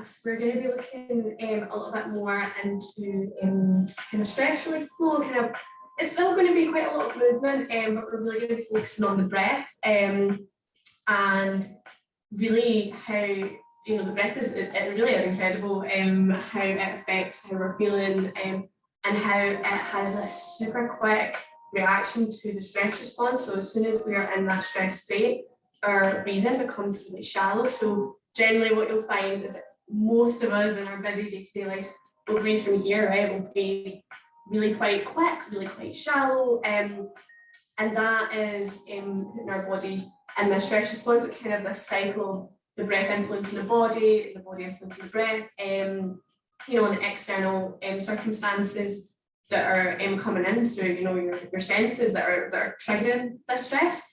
class, we're going to be looking a little bit more into kind of stress relief flow. It's still going to be quite a lot of movement, but we're really going to be focusing on the breath and really how the breath it really is incredible. How it affects how we're feeling, and how it has a super quick reaction to the stress response. So as soon as we are in that stress state, our breathing becomes really shallow. So generally what you'll find is that most of us in our busy day-to-day lives will breathe from here, right? We'll breathe really quite quick, really quite shallow, and that is putting our body in the stress response. It's kind of this cycle, the breath influencing the body influencing the breath, and the external circumstances that are coming in through your senses that are triggering the stress.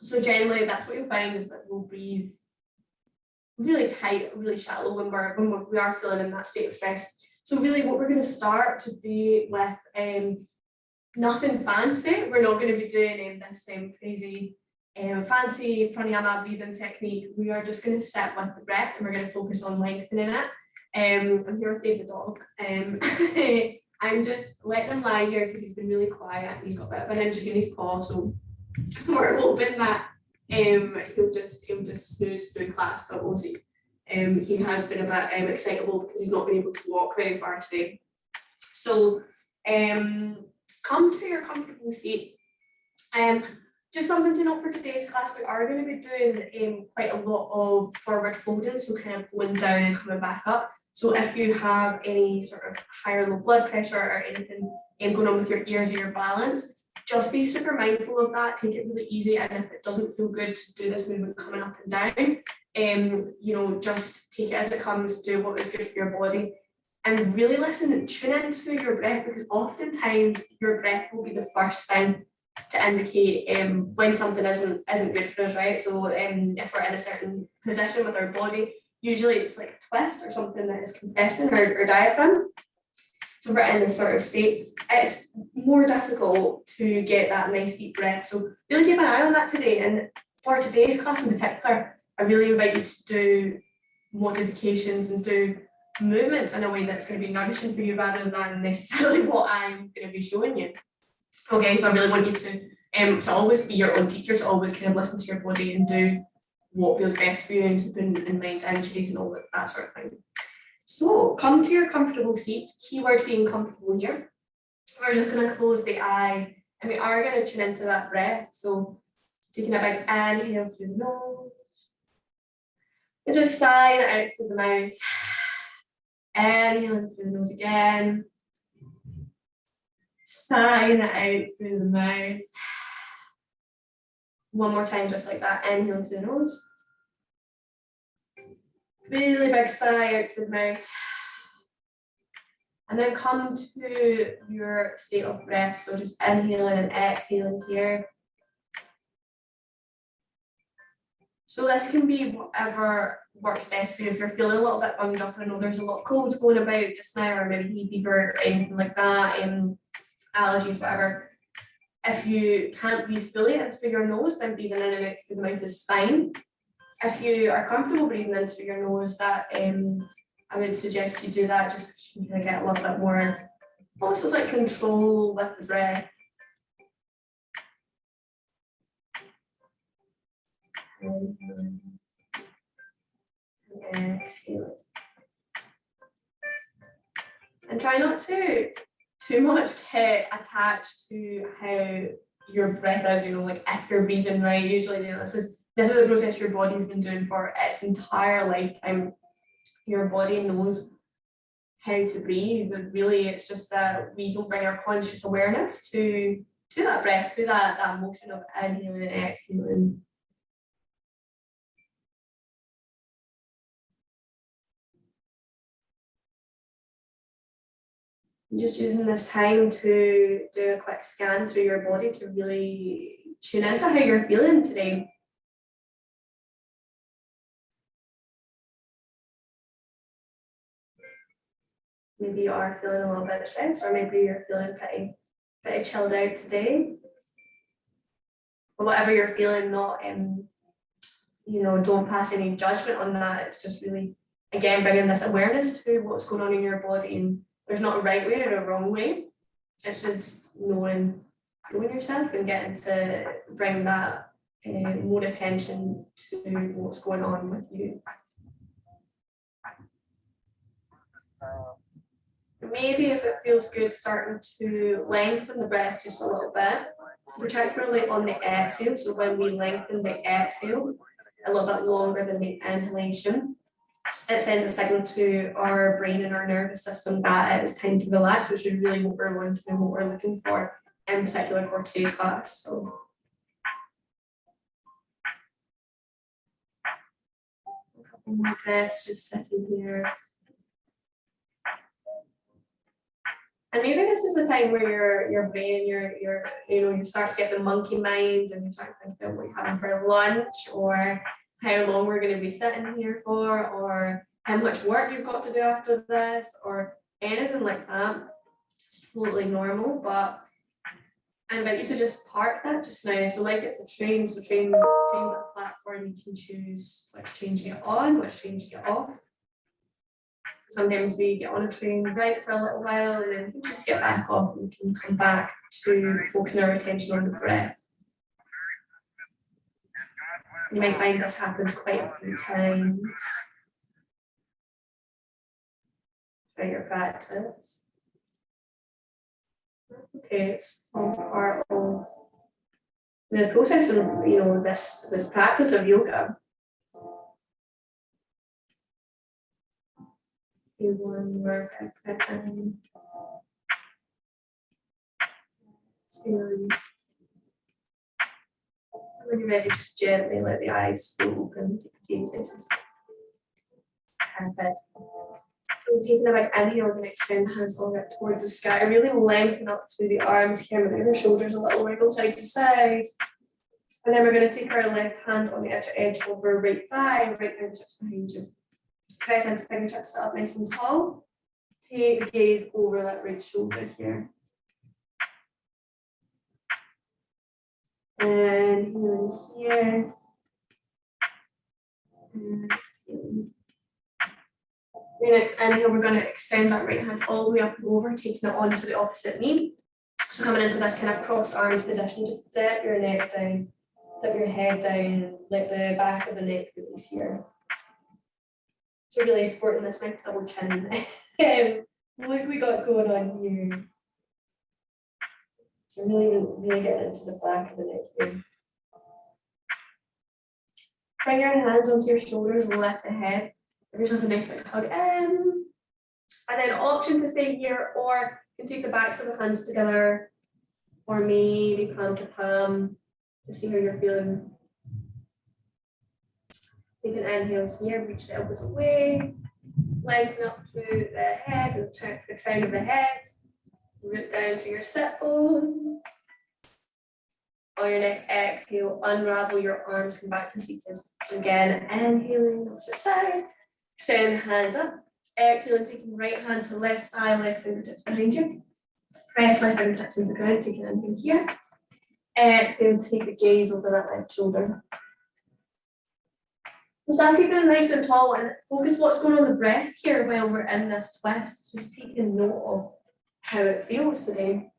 So generally that's what you'll find is that we'll breathe really tight, really shallow when we are feeling in that state of stress. So really what we're going to start today with, nothing fancy. We're not going to be doing this crazy fancy pranayama breathing technique. We are just going to sit with the breath and we're going to focus on lengthening it. I'm here with Dave the dog. I'm just letting him lie here because he's been really quiet and he's got a bit of an injury in his paw, so we're hoping that he'll just snooze through class, but we'll see. He has been a bit excitable because he's not been able to walk very far today. So come to your comfortable seat. Just something to note for today's class, we are going to be doing quite a lot of forward folding, so kind of going down and coming back up. So if you have any sort of high or low blood pressure or anything going on with your ears or your balance, just be super mindful of that, take it really easy, and if it doesn't feel good to do this movement coming up and down, just take it as it comes, do what is good for your body, and really listen and tune into your breath, because oftentimes your breath will be the first thing to indicate when something isn't good for us, right? So if we're in a certain position with our body, usually it's like a twist or something that is compressing our diaphragm. So if we're in this sort of state, it's more difficult to get that nice deep breath. So really keep an eye on that today. And for today's class in particular, I really invite you to do modifications and do movements in a way that's going to be nourishing for you rather than necessarily what I'm going to be showing you. Okay, so I really want you to always be your own teacher, to always kind of listen to your body and do what feels best for you and keep in mind injuries and all that sort of thing. So come to your comfortable seat, keyword being comfortable here. We're just going to close the eyes and we are going to tune into that breath. So taking a big inhale through the nose and just sighing it out through the mouth. Inhaling through the nose again. Sighing it out through the mouth. One more time, just like that. Inhaling through the nose. Really big sigh out through the mouth. And then come to your state of breath. So just inhaling and exhaling here. So this can be whatever works best for you. If you're feeling a little bit bunged up, I know there's a lot of colds going about just now, or maybe hay fever or anything like that, allergies, whatever. If you can't breathe fully in through your nose, then breathing in and out through the mouth is fine. If you are comfortable breathing in through your nose, that I would suggest you do that, just because you can get a little bit more, almost like control with the breath. And exhale. And try not to too much get attached to how your breath is, like if you're breathing right. Usually, this is a process your body's been doing for its entire lifetime. Your body knows how to breathe, and really it's just that we don't bring our conscious awareness to that breath, to that motion of inhaling and exhaling. Just using this time to do a quick scan through your body to really tune into how you're feeling today. Maybe you are feeling a little bit stressed, or maybe you're feeling pretty chilled out today. But whatever you're feeling, not don't pass any judgment on that. It's just really again, bringing this awareness to what's going on in your body, and there's not a right way or a wrong way. It's just knowing yourself and getting to bring that more attention to what's going on with you. Maybe if it feels good, starting to lengthen the breath just a little bit, particularly on the exhale. So when we lengthen the exhale a little bit longer than the inhalation, it sends a signal to our brain and our nervous system that it's time to relax, which is really what we're wanting and what we're looking for, in particular for today's class. So a couple more breaths, just sitting here. And maybe this is the time where your brain, you start to get the monkey mind, and you start to think about what you're having for lunch, or how long we're going to be sitting here for, or how much work you've got to do after this, or anything like that. It's totally normal, but I invite you to just park that just now. So like it's a train, so train's a platform, you can choose which train to get on, which train to get off. Sometimes we get on a train right for a little while, and then we just get back off, and we can come back to focusing our attention on the breath. You might find this happens quite a few times throughout your practice. Okay, it's all part of the process of this practice of yoga. One more breath in. Two. When you're ready, just gently let the eyes open. Jesus. Perfect. So taking a big inhale, we're going to extend the hands all up towards the sky. Really lengthen up through the arms here, maybe your shoulders a little wiggle side to side. And then we're going to take our left hand on the outer edge over right thigh, right fingertips behind you. Press into fingertips, sit up nice and tall. Take the gaze over that right shoulder here. And here. And the next inhale, we're going to extend that right hand all the way up and over, taking it onto the opposite knee. So coming into this kind of crossed arms position, just dip your neck down, dip your head down, let the back of the neck release here. So really supporting this nice double chin. Look we got going on here. So really getting into the back of the neck here. Bring your hands onto your shoulders and lift the head. Give yourself a nice big hug in. And then option to stay here, or you can take the backs of the hands together, or maybe palm to palm, to see how you're feeling. Take an inhale here, reach the elbows away, lengthen up through the head and turn the crown of the head, root down through your sit bones. On your next exhale, unravel your arms, come back to seated. Again, inhaling, opposite side, extend the hands up. Exhaling, taking right hand to left thigh, left fingertips behind you. Press left fingertips into the ground, taking an inhale here. Exhale, take the gaze over that left shoulder. So I'm keeping it nice and tall and focus what's going on the breath here while we're in this twist. Just taking note of how it feels today.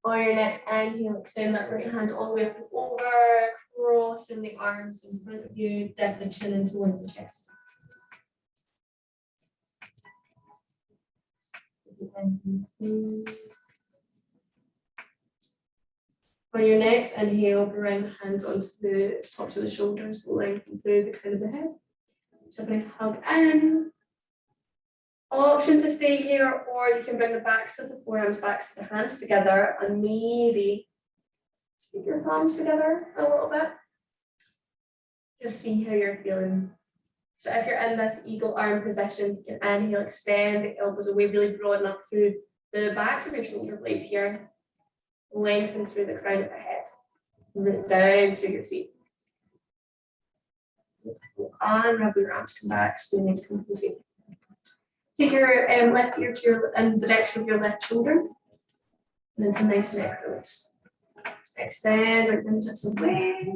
On your next inhale, extend that right hand all the way up and over, crossing the arms in front of you, dip the chin in towards the chest. On your next inhale, bring the hands onto the tops of the shoulders, lengthen through the crown of the head. So a nice hug in. Option to stay here, or you can bring the backs of the forearms, backs of the hands together, and maybe squeeze your palms together a little bit. Just see how you're feeling. So if you're in this eagle arm position, you can inhale, extend the elbows away, really broaden up through the backs of your shoulder blades here. Lengthen through the crown of the head, root down through your seat. Unravel your arms, come back, so nice composing. Take your left ear to in the direction of your left shoulder, and into nice neck release. Extend our fingertips away.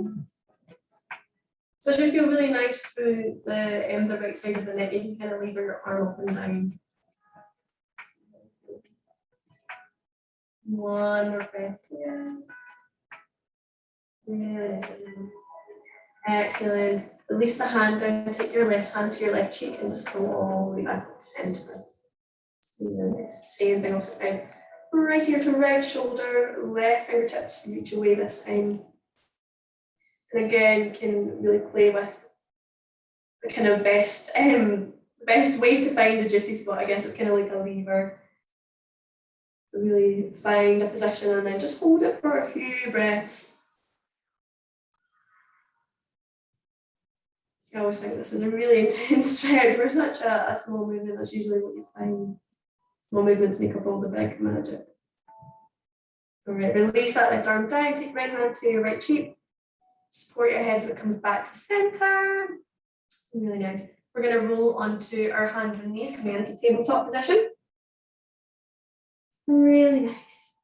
So it should feel really nice through the right side of the neck. You can kind of lever your arm up and down. One more breath here. Really nice. Excellent. Release the hand down, take your left hand to your left cheek and just come all the way back to the center. Same thing opposite side. Right here to right shoulder, left fingertips reach away this time. And again, you can really play with the kind of best way to find the juicy spot. I guess it's kind of like a lever. So really find a position and then just hold it for a few breaths. I always think this is a really intense stretch for such a small movement. That's usually what you find. Small movements make up all the big magic. All right, release that left arm down, take right hand to your right cheek. Support your head so it comes back to center. Really nice. We're going to roll onto our hands and knees, coming into tabletop position. Really nice.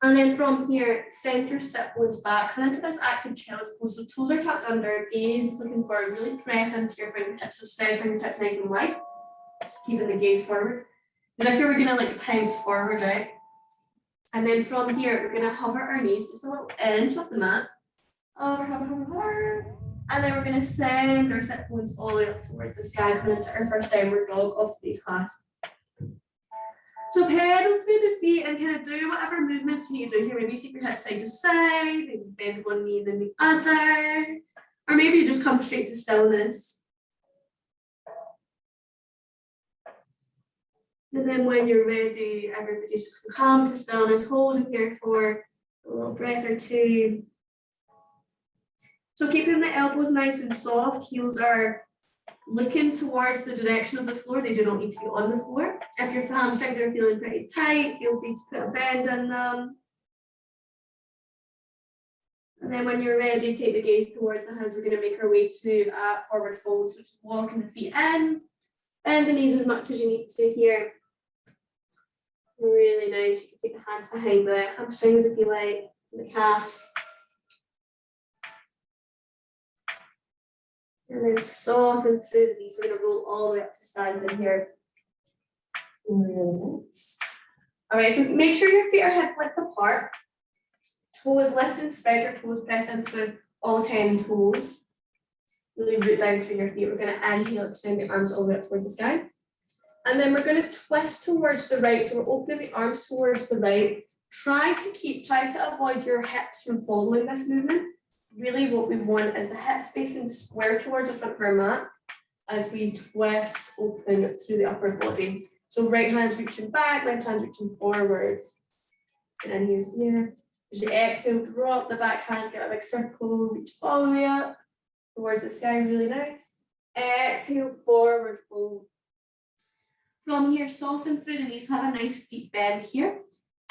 And then from here, center, sit bones back, come into this active child's pose. So toes are tucked under, gaze is looking forward, really press into your fingertips. So spread fingertips nice and wide, keeping the gaze forward. As if you were gonna like pounce forward, right? And then from here, we're gonna hover our knees just a little inch off the mat. Hover, hover, hover, hover. And then we're gonna send our sit bones all the way up towards the sky, coming into our first downward dog of today's class. So pedal through the feet and kind of do whatever movements you need to do here. Maybe take your hips side to side, maybe bend one knee and then the other. Or maybe you just come straight to stillness. And then when you're ready, everybody's just gonna come to stillness, hold it here for a little breath or two. So keeping the elbows nice and soft, heels are looking towards the direction of the floor. They do not need to be on the floor. If your hamstrings are feeling pretty tight, feel free to put a bend in them. And then when you're ready, take the gaze towards the hands. We're going to make our way to forward fold. So just walking the feet in, bend the knees as much as you need to here. Really nice. You can take the hands behind the hamstrings if you like, the calves. And then soften through the knees. We're going to roll all the way up to standing here. All right, so make sure your feet are hip width apart. Toes lift and spread your toes, press into all 10 toes. Really root down through your feet. We're going to inhale, extend the arms all the way up towards the sky. And then we're going to twist towards the right. So we're opening the arms towards the right. Try to avoid your hips from following this movement. Really what we want is the hips facing square towards the front of our mat as we twist open through the upper body. So right hand's reaching back, left hand's reaching forwards. And here. As you exhale, drop the back hand, get a big circle, reach all the way up towards the sky, really nice. Exhale, forward fold. From here, soften through the knees, have a nice steep bend here.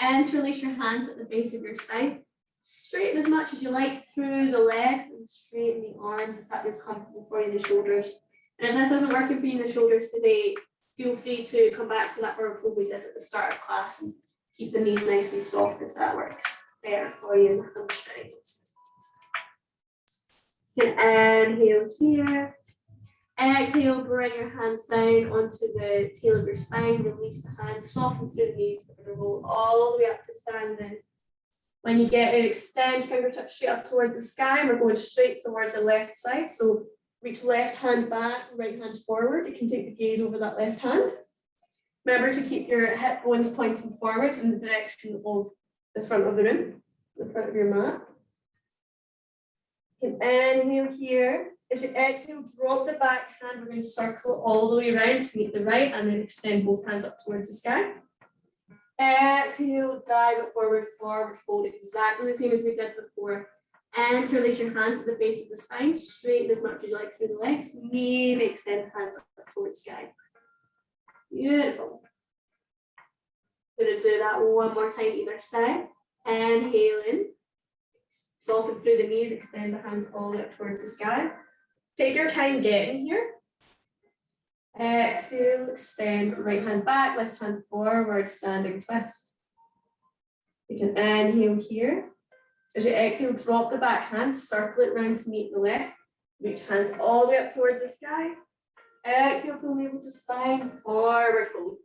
Interlace your hands at the base of your spine. Straighten as much as you like through the legs and straighten the arms if that is comfortable for you in the shoulders. And if this isn't working for you in the shoulders today, feel free to come back to that forward fold we did at the start of class and keep the knees nice and soft if that works better for you in the hamstrings. You can inhale here. Exhale, bring your hands down onto the tail of your spine. Release the hands, soften through the knees. We're going to roll all the way up to standing. When you get it, extend fingertips straight up towards the sky. We're going straight towards the left side. So reach left hand back, right hand forward. You can take the gaze over that left hand. Remember to keep your hip bones pointing forward in the direction of the front of the room, the front of your mat. You can inhale here. As you exhale, drop the back hand. We're going to circle all the way around to meet the right and then extend both hands up towards the sky. Exhale, dive it forward, forward fold, exactly the same as we did before. Interlace your hands at the base of the spine, straighten as much as you like through the legs, maybe extend the hands up towards the sky. Beautiful. Going to do that one more time either side. Inhale in, soften through the knees, extend the hands all the way up towards the sky. Take your time getting here. Exhale, extend right hand back, left hand forward, standing twist. You can inhale here. As you exhale, drop the back hand, circle it round to meet the left. Reach hands all the way up towards the sky. Exhale, pull navel to spine, forward fold.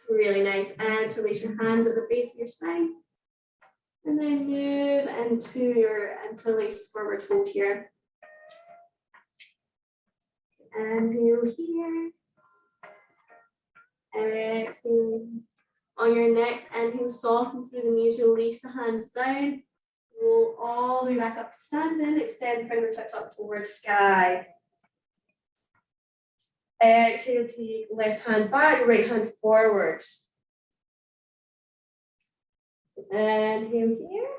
Really nice. And release your hands at the base of your spine. And then move into your interlace forward fold here. Inhale here. Exhale. On your next inhale, soften through the knees, release the hands down. Roll all the way back up to standing. Extend fingertips up towards sky. Exhale, take left hand back, right hand forward. Inhale here.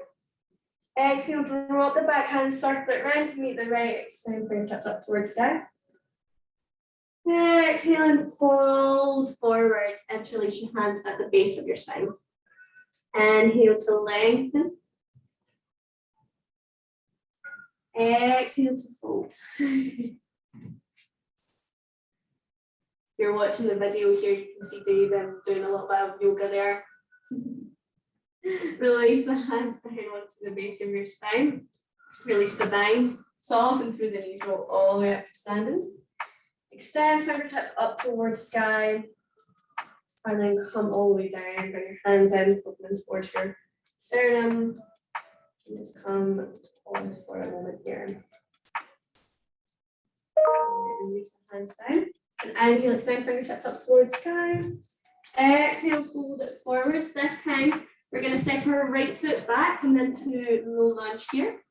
Exhale, drop the back hand, circle it round to meet the right. Extend fingertips up towards sky. Exhale and fold forwards. Interlace your hands at the base of your spine. Inhale to lengthen. Exhale to fold. If you're watching the video here, you can see Dave doing a little bit of yoga there. Release the hands down onto the base of your spine. Release the bind. Soften through the knees, roll all the way up to standing. Extend fingertips up towards sky. And then come all the way down. Bring your hands in, open them towards your sternum. And just come pause for a moment here. And release the hands down. And inhale, extend fingertips up towards sky. Exhale, fold it forwards. This time, we're going to step our right foot back and into low lunge here.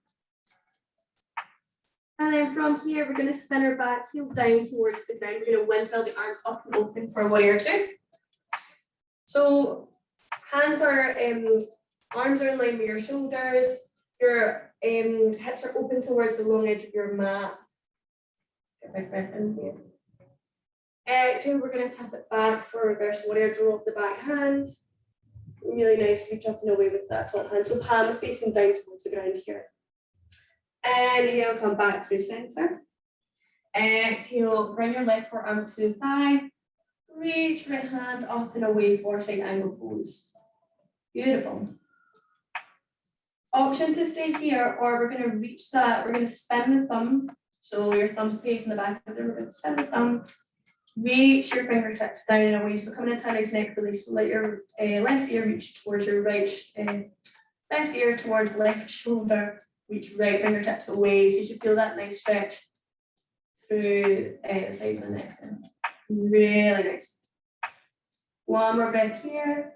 And then from here, we're going to spin our back heel down towards the ground. We're going to windmill the arms up and open for warrior two. So hands are, arms are in line with your shoulders. Your hips are open towards the long edge of your mat. Get my breath in here. Exhale, we're going to tap it back for reverse warrior. Drop the back hand. Really nice, reach up and away with that top hand. So palms facing down towards the ground here. Inhale, come back through center. Exhale, bring your left forearm to the thigh. Reach right hand up and away for side angle pose. Beautiful. Option to stay here, or we're going to reach that. We're going to spin the thumb. So your thumb's facing the back of the, we're going to spin the thumb. Reach your fingertips down and away. So coming into a nice neck release. So let your left ear reach towards your right, left ear towards left shoulder. Reach right fingertips away. So you should feel that nice stretch through the side of the neck. Really nice. One more breath here.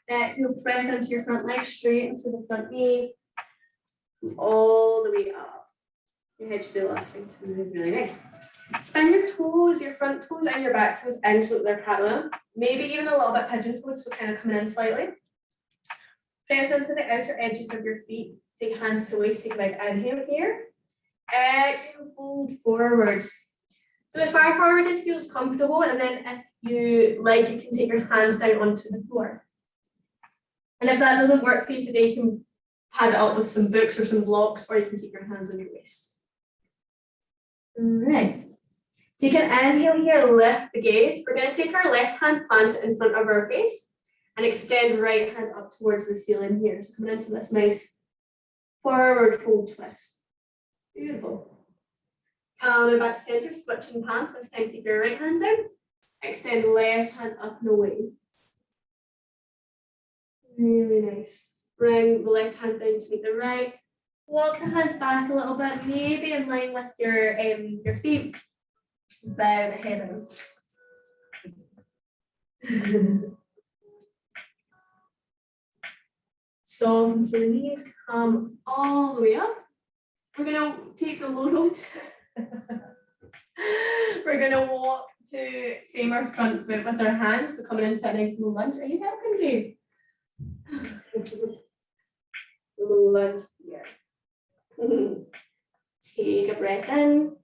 Exhale, press into your front leg, straight into the front knee. All the way up. Your head should be the last thing to move. Really nice. Spin your toes, your front toes and your back toes in so that they're parallel. Maybe even a little bit pigeon toed, so kind of coming in slightly. Press into the outer edges of your feet. Take hands to waist, take a big inhale here. Exhale, fold forwards. So as far forward as feels comfortable, and then if you like, you can take your hands down onto the floor. And if that doesn't work for you today, you can pad it up with some books or some blocks, or you can keep your hands on your waist. All right. Take an inhale here, lift the gaze. We're going to take our left hand, plant it in front of our face, and extend right hand up towards the ceiling here. So coming into this nice forward fold twist. Beautiful. Calm back to center, switching palms. This time take your right hand down. Extend left hand up and away. Really nice. Bring the left hand down to meet the right. Walk the hands back a little bit, maybe in line with your feet. Bow the head in. Soften through the knees, come all the way up. We're going to take the low road. We're going to walk to frame our front foot with our hands. So coming into that nice low lunge. Are you helping, Dave? Low lunge here. Take a breath in.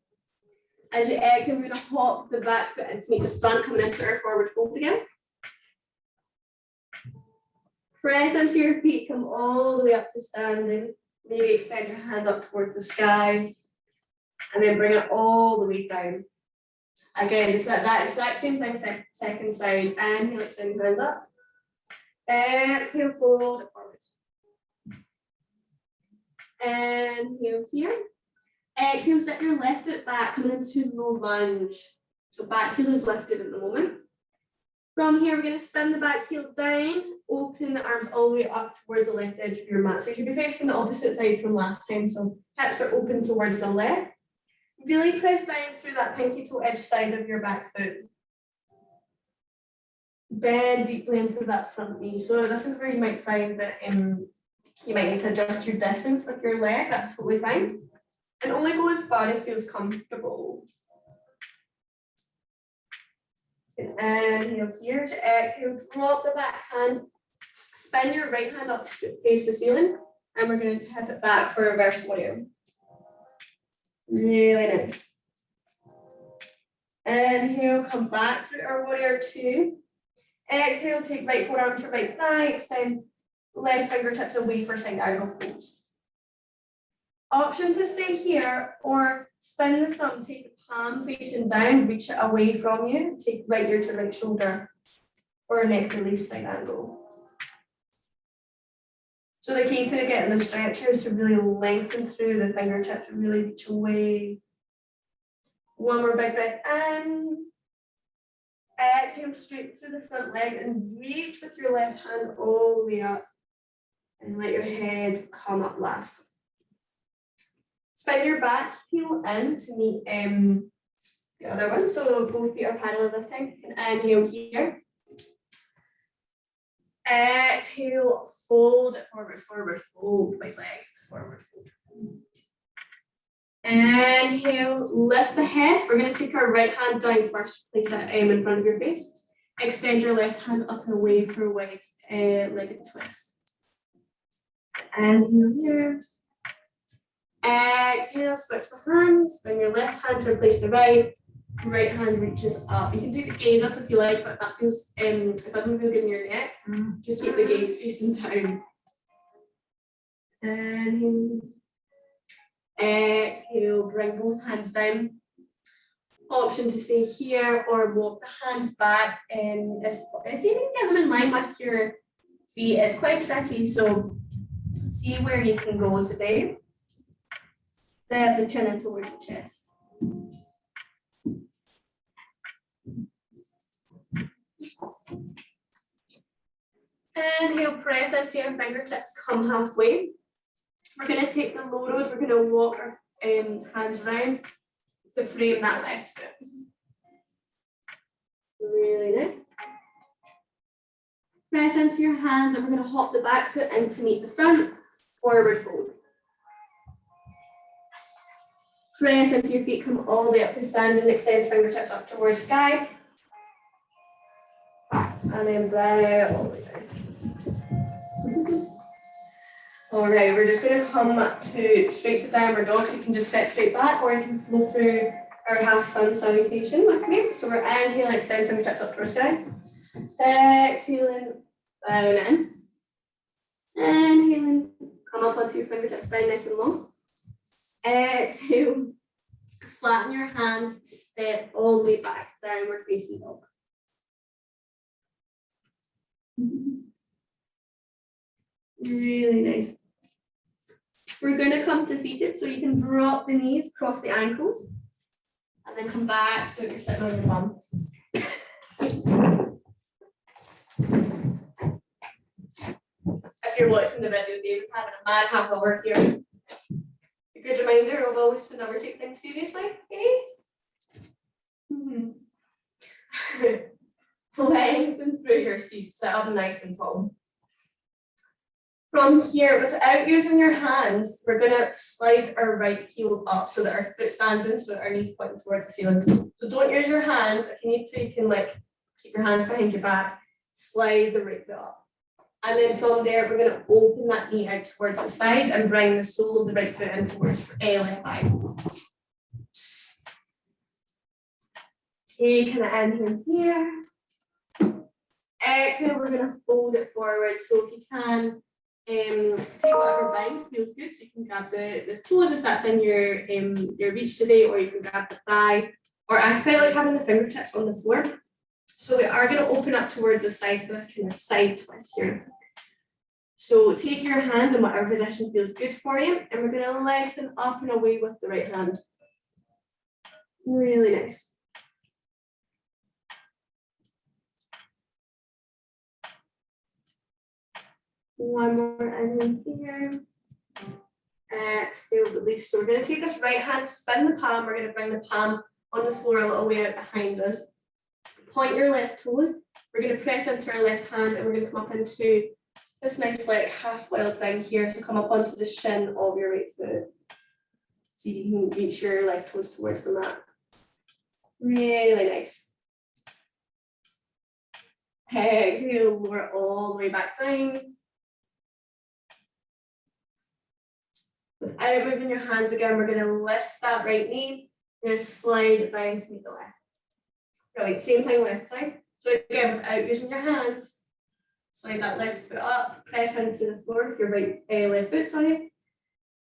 As you exhale, we're going to hop the back foot in to meet the front, coming into our forward fold again. Press into your feet, come all the way up to standing. Maybe extend your hands up towards the sky. And then bring it all the way down. Again, it's that exact same thing, second side. Inhale, extend your hands up. Exhale, fold it forward. Inhale here. Exhale, step your left foot back, coming into low lunge. So back heel is lifted at the moment. From here, we're going to spin the back heel down, open the arms all the way up towards the left edge of your mat. So you should be facing the opposite side from last time. So hips are open towards the left. Really press down through that pinky toe edge side of your back foot. Bend deeply into that front knee. So this is where you might find that you might need to adjust your distance with your leg. That's totally fine. And only go as far as feels comfortable. Inhale here to exhale, drop the back hand, spin your right hand up to face the ceiling, and we're going to tip it back for reverse warrior. Really nice. Inhale, come back to our warrior two. Exhale, take right forearm to right thigh, extend left fingertips away for side angle pose. Option to stay here or spin the thumb, take the palm facing down, reach it away from you, take right ear to right shoulder or neck release side angle. So the key to getting the stretch is to really lengthen through the fingertips, really reach away. One more big breath in. Exhale straight through the front leg and reach with your left hand all the way up and let your head come up last. Spin your back heel in to meet the other one. So both feet are parallel this time. You can inhale here. Exhale, fold it forward, forward, fold, right leg, forward, fold. Inhale, lift the head. We're going to take our right hand down first, place it in front of your face. Extend your left hand up and away for a wide legged twist. Inhale here. Exhale, switch the hands. Bring your left hand to replace the right. Right hand reaches up. You can take the gaze up if you like, but that feels if it doesn't feel good in your neck, just keep the gaze facing down. Inhale. Exhale, bring both hands down. Option to stay here or walk the hands back. See if you can get them in line with your feet. It's quite tricky, so see where you can go today. Step the chin in towards the chest. Inhale, press into your fingertips, come halfway. We're going to take the low road, we're going to walk our hands round to frame that left foot. Really nice. Press into your hands and we're going to hop the back foot in to meet the front, forward fold. Press into your feet, come all the way up to stand and extend fingertips up towards sky. And then bow all the way down. All right, we're just going to come to straight to downward dog, so you can just sit straight back or you can flow through our half sun salutation with me. So we're inhaling, extend fingertips up towards sky. Exhaling, down in. Inhaling, come up onto your fingertips, very nice and long. Exhale, flatten your hands, step all the way back, downward facing dog. Really nice. We're going to come to seated, so you can drop the knees, cross the ankles, and then come back so that you're sitting on your bum. If you're watching the video, David's having a mad half hour here. A good reminder of always to never take things seriously, eh? Lengthen through your seat, sit up nice and tall. From here, without using your hands, we're going to slide our right heel up so that our foot's standing, so that our knees pointing towards the ceiling. So don't use your hands. If you need to, you can keep your hands behind your back, slide the right foot up. And then from there, we're going to open that knee out towards the side and bring the sole of the right foot in towards left thigh. Take an inhale here. Exhale, we're going to fold it forward. So if you can, take whatever bind feels good. So you can grab the toes if that's in your reach today, or you can grab the thigh. Or I quite like having the fingertips on the floor. So we are going to open up towards the side for this kind of side twist here. So take your hand in whatever position feels good for you, and we're going to lengthen up and away with the right hand. Really nice. One more in here. Exhale, release. So we're going to take this right hand, spin the palm. We're going to bring the palm on the floor a little way out behind us. Point your left toes. We're going to press into our left hand, and we're going to come up into this nice like half wild thing here. So come up onto the shin of your right foot. So you can reach your left toes towards the mat. Really nice. Exhale, lower all the way back down. Without moving your hands again, we're going to lift that right knee. We're going to slide it down to meet the left. Right, same thing left side. So again, without using your hands, slide that left foot up, press into the floor with your right left foot, sorry.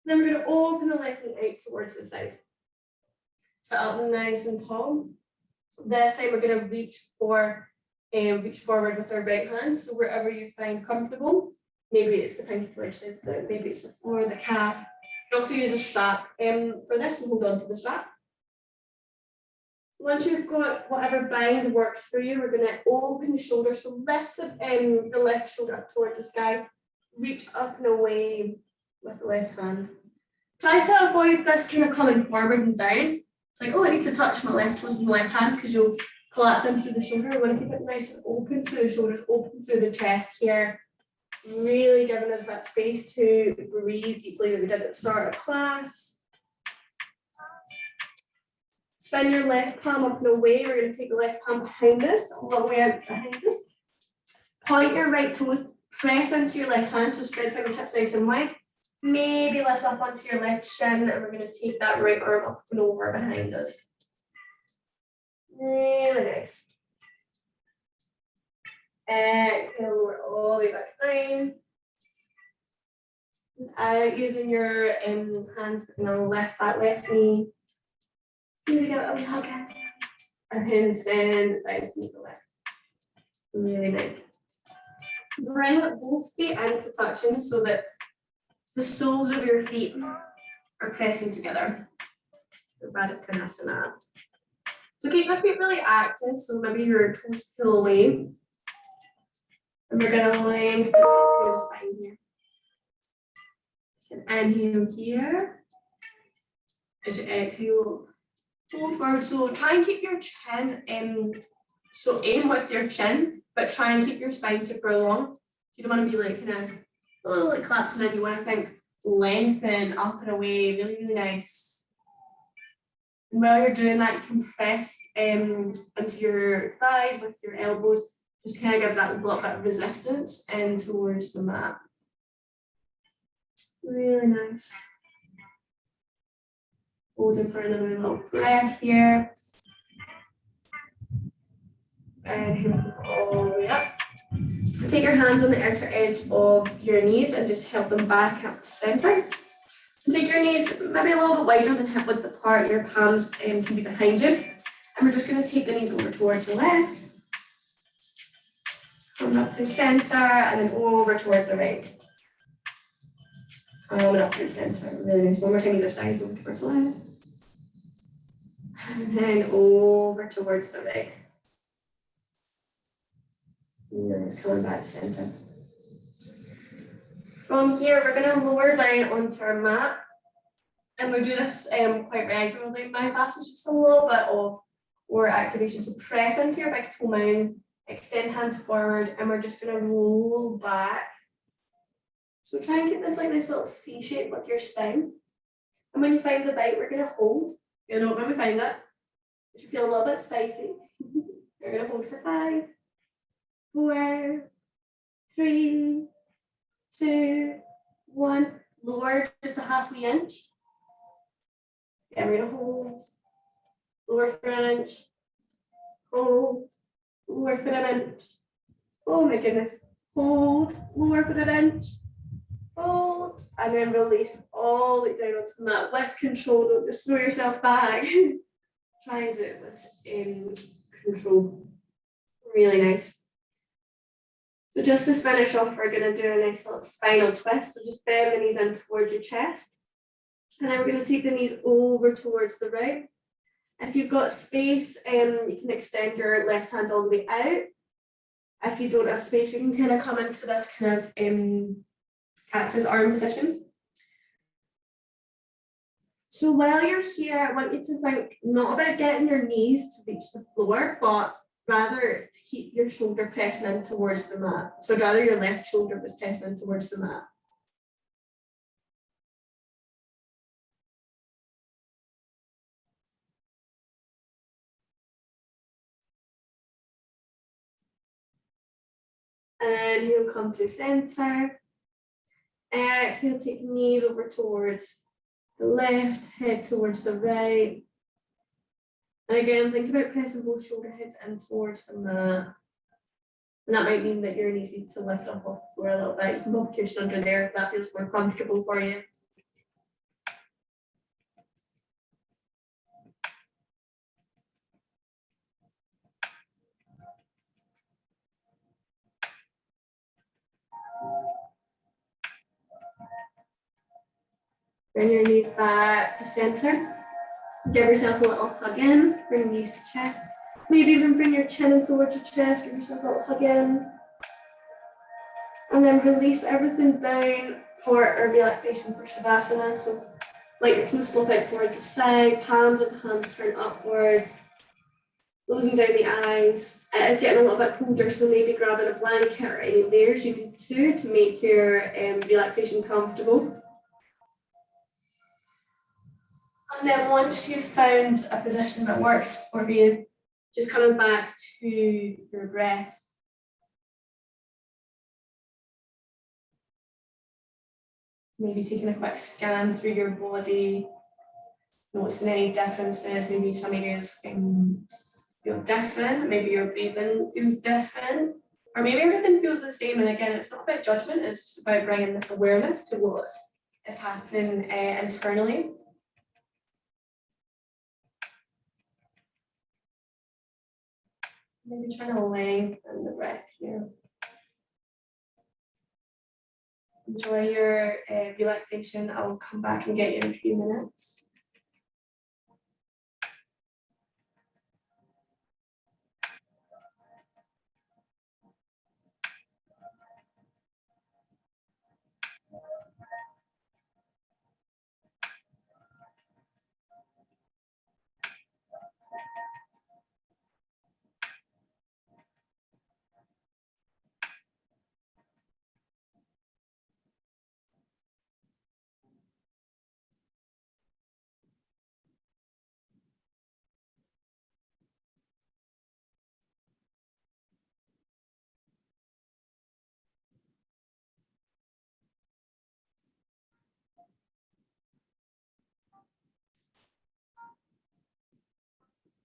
Then we're going to open the left knee out towards the side. Sit up nice and tall. This time we're going to reach forward with our right hand. So wherever you find comfortable, maybe it's the pinky to which side, maybe it's the floor, the calf. You also use a strap for this and hold on to the strap. Once you've got whatever bind works for you, we're going to open the shoulder. So lift the left shoulder up towards the sky. Reach up and away with the left hand. Try to avoid this kind of coming forward and down. It's like, oh, I need to touch my left toes with my left hand because you'll collapse in through the shoulder. We want to keep it nice and open through the shoulders, open through the chest here. Really giving us that space to breathe deeply that we did at the start of class. Spin your left palm up and away. We're going to take the left palm behind us, all the way out behind us. Point your right toes, press into your left hand, so spread fingertips nice and wide. Maybe lift up onto your left shin, and we're going to take that right arm up and over behind us. Really nice. Exhale, lower all the way back down. Using your hands, and then lift that left knee. Here we go, a hug it. And then send down to the left. Really nice. Bring both feet into touching so that the soles of your feet are pressing together. Uttanasana. So keep your feet really active, so maybe your toes pull away. And we're going to lengthen the spine here. And inhale here. As you exhale, fold forward. So try and keep your chin, so aim with your chin, but try and keep your spine super long. You don't want to be like kind of a little like collapsing in. You want to think lengthen up and away, really, really nice. And while you're doing that, you can press into your thighs with your elbows. Just kind of give that little bit of resistance in towards the mat. Really nice. Holding for another little breath here. And here all the way up. Take your hands on the outer edge of your knees and just help them back up to center. Take your knees maybe a little bit wider than hip width apart. Your palms can be behind you. And we're just going to take the knees over towards the left. Come up through center and then over towards the right. Coming up through center. Really nice. One more time either side, over towards the left. And then over towards the right. Nice, coming back to center. From here, we're going to lower down onto our mat. And we do this quite regularly in my classes, just a little bit of core activation. So press into your big toe mound, extend hands forward, and we're just going to roll back. So try and keep this like nice little C shape with your spine. And when you find the bite, we're going to hold. You know, when we find it, if you feel a little bit spicy, you're going to hold for 5, 4, 3, 2, 1. Lower just a half inch. Yeah, we're going to hold. Lower for an inch. Hold. Lower for an inch. Oh my goodness. Hold. Lower for an inch. Hold. And then release all the way down onto the mat with control. Don't just throw yourself back. Try and do it with control. Really nice. So just to finish off, we're going to do a nice little spinal twist. So just bend the knees in towards your chest. And then we're going to take the knees over towards the right. If you've got space, you can extend your left hand all the way out. If you don't have space, you can kind of come into this kind of cactus arm position. So while you're here, I want you to think not about getting your knees to reach the floor, but rather to keep your shoulder pressing in towards the mat. So I'd rather your left shoulder was pressing in towards the mat. And you'll come to center. Exhale, take the knees over towards the left, head towards the right. And again, think about pressing both shoulder heads in towards the mat. And that might mean that your knees need to lift up off the floor a little bit. You can put a cushion under there if that feels more comfortable for you. Bring your knees back to center. Give yourself a little hug in. Bring knees to chest. Maybe even bring your chin in towards your chest. Give yourself a little hug in. And then release everything down for a relaxation for Shavasana. So let your toes slope out towards the side, palms of the hands turn upwards, closing down the eyes. It is getting a little bit colder, so maybe grabbing a blanket or any layers you can do to make your relaxation comfortable. And then once you've found a position that works for you, just coming back to your breath. Maybe taking a quick scan through your body, noticing any differences. Maybe some areas feel different, maybe your breathing feels different, or maybe everything feels the same. And again, it's not about judgment, it's just about bringing this awareness to what is happening internally. Maybe trying to lengthen the breath here. Enjoy your relaxation. I'll come back and get you in a few minutes.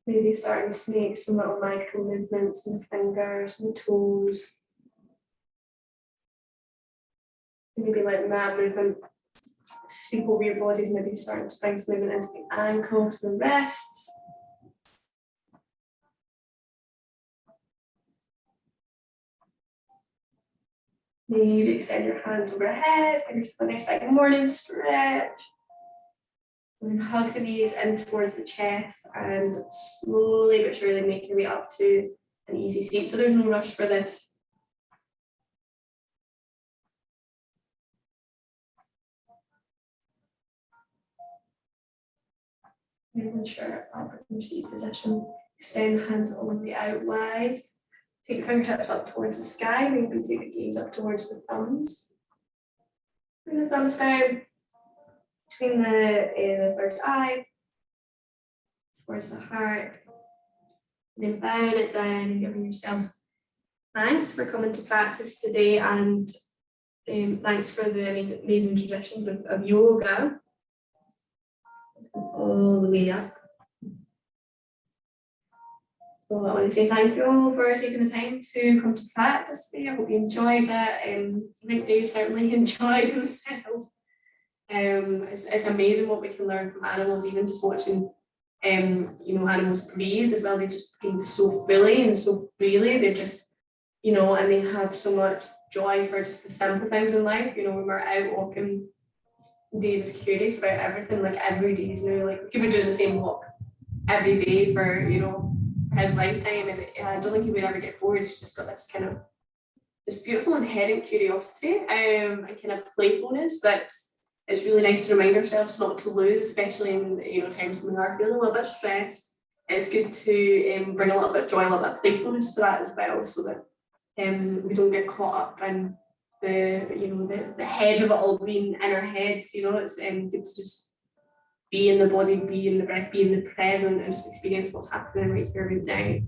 Maybe starting to make some little micro movements in the fingers and the toes. Maybe letting that movement sweep over your bodies, maybe starting to bring some movement into the ankles and the wrists. Maybe extend your hands overhead, give yourself a nice big morning stretch. And then hug the knees in towards the chest and slowly but surely make your way up to an easy seat. So there's no rush for this. Making sure up from your seat position. Extend the hands all the way out wide. Take the fingertips up towards the sky. Maybe take the gaze up towards the thumbs. Bring the thumbs down between the third eye, towards the heart. And then bowing it down and giving yourself thanks for coming to practice today, and thanks for the amazing traditions of yoga. All the way up. So I want to say thank you all for taking the time to come to practice today. I hope you enjoyed it. I think Dave certainly enjoyed himself. It's amazing what we can learn from animals, even just watching animals breathe as well. They just breathe so fully and so freely. They're just you know, and they have so much joy for just the simple things in life. You know, when we're out walking, Dave was curious about everything, like every day, you know, like we could be doing the same walk every day for, you know, his lifetime, and I don't think he would ever get bored. He's just got this kind of this beautiful inherent curiosity and kind of playfulness that it's really nice to remind ourselves not to lose, especially in, you know, times when we are feeling a little bit stressed. It's good to bring a little bit of joy, a little bit of playfulness to that as well, so that we don't get caught up in the head of it all being in our heads. You know, it's good to just be in the body, be in the breath, be in the present, and just experience what's happening right here, right now.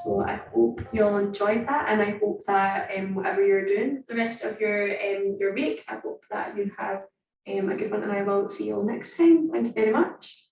So I hope you all enjoyed that, and I hope that whatever you're doing the rest of your week, I hope that you have a good one, and I will see you all next time. Thank you very much.